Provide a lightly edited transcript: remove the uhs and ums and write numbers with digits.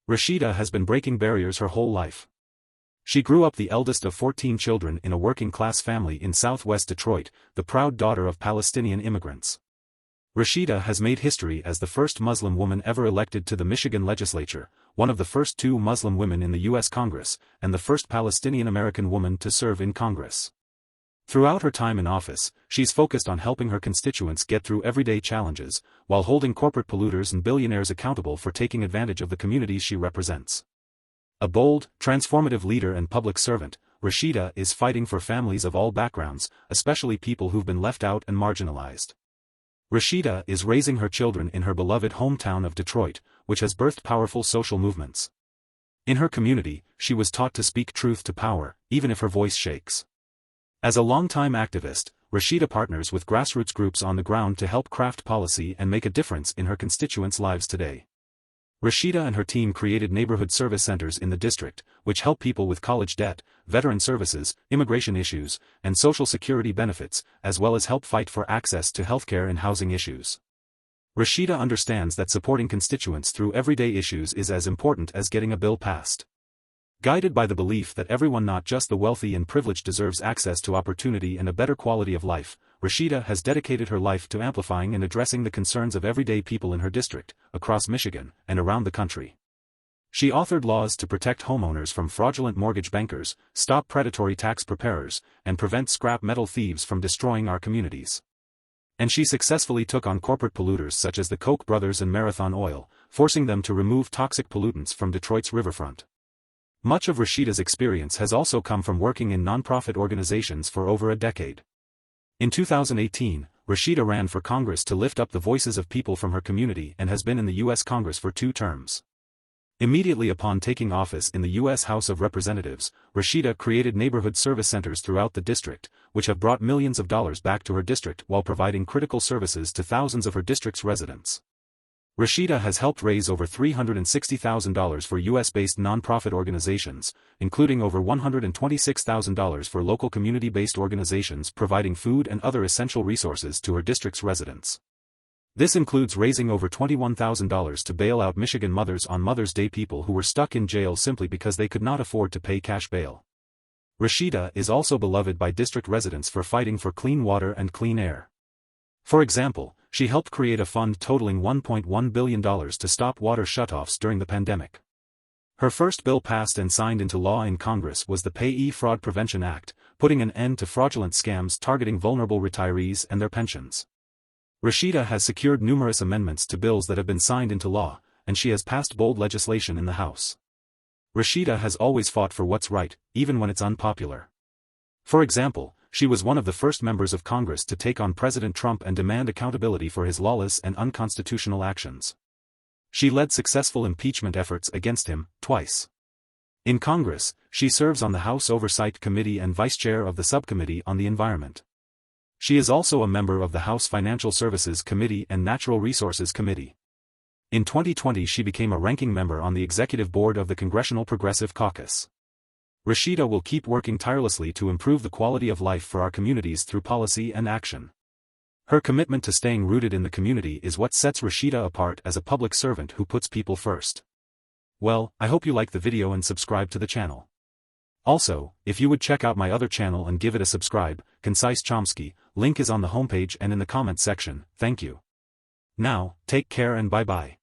Rashida has been breaking barriers her whole life. She grew up the eldest of 14 children in a working-class family in southwest Detroit, the proud daughter of Palestinian immigrants. Rashida has made history as the first Muslim woman ever elected to the Michigan legislature, one of the first 2 Muslim women in the U.S. Congress, and the first Palestinian-American woman to serve in Congress. Throughout her time in office, she's focused on helping her constituents get through everyday challenges, while holding corporate polluters and billionaires accountable for taking advantage of the communities she represents. A bold, transformative leader and public servant, Rashida is fighting for families of all backgrounds, especially people who've been left out and marginalized. Rashida is raising her children in her beloved hometown of Detroit, which has birthed powerful social movements. In her community, she was taught to speak truth to power, even if her voice shakes. As a longtime activist, Rashida partners with grassroots groups on the ground to help craft policy and make a difference in her constituents' lives today. Rashida and her team created neighborhood service centers in the district, which help people with college debt, veteran services, immigration issues, and social security benefits, as well as help fight for access to healthcare and housing issues. Rashida understands that supporting constituents through everyday issues is as important as getting a bill passed. Guided by the belief that everyone, not just the wealthy and privileged, deserves access to opportunity and a better quality of life, Rashida has dedicated her life to amplifying and addressing the concerns of everyday people in her district, across Michigan, and around the country. She authored laws to protect homeowners from fraudulent mortgage bankers, stop predatory tax preparers, and prevent scrap metal thieves from destroying our communities. And she successfully took on corporate polluters such as the Koch brothers and Marathon Oil, forcing them to remove toxic pollutants from Detroit's riverfront. Much of Rashida's experience has also come from working in nonprofit organizations for over a decade. In 2018, Rashida ran for Congress to lift up the voices of people from her community and has been in the U.S. Congress for 2 terms. Immediately upon taking office in the U.S. House of Representatives, Rashida created neighborhood service centers throughout the district, which have brought millions of dollars back to her district while providing critical services to thousands of her district's residents. Rashida has helped raise over $360,000 for U.S.-based nonprofit organizations, including over $126,000 for local community-based organizations providing food and other essential resources to her district's residents. This includes raising over $21,000 to bail out Michigan mothers on Mother's Day, people who were stuck in jail simply because they could not afford to pay cash bail. Rashida is also beloved by district residents for fighting for clean water and clean air. For example, she helped create a fund totaling $1.1 billion to stop water shutoffs during the pandemic. Her first bill passed and signed into law in Congress was the Payee Fraud Prevention Act, putting an end to fraudulent scams targeting vulnerable retirees and their pensions. Rashida has secured numerous amendments to bills that have been signed into law, and she has passed bold legislation in the House. Rashida has always fought for what's right, even when it's unpopular. For example, she was one of the first members of Congress to take on President Trump and demand accountability for his lawless and unconstitutional actions. She led successful impeachment efforts against him, twice. In Congress, she serves on the House Oversight Committee and Vice Chair of the Subcommittee on the Environment. She is also a member of the House Financial Services Committee and Natural Resources Committee. In 2020 she became a ranking member on the Executive Board of the Congressional Progressive Caucus. Rashida will keep working tirelessly to improve the quality of life for our communities through policy and action. Her commitment to staying rooted in the community is what sets Rashida apart as a public servant who puts people first. Well, I hope you liked the video and subscribe to the channel. Also, if you would check out my other channel and give it a subscribe, Concise Chomsky, link is on the homepage and in the comments section. Thank you. Now, take care and bye-bye.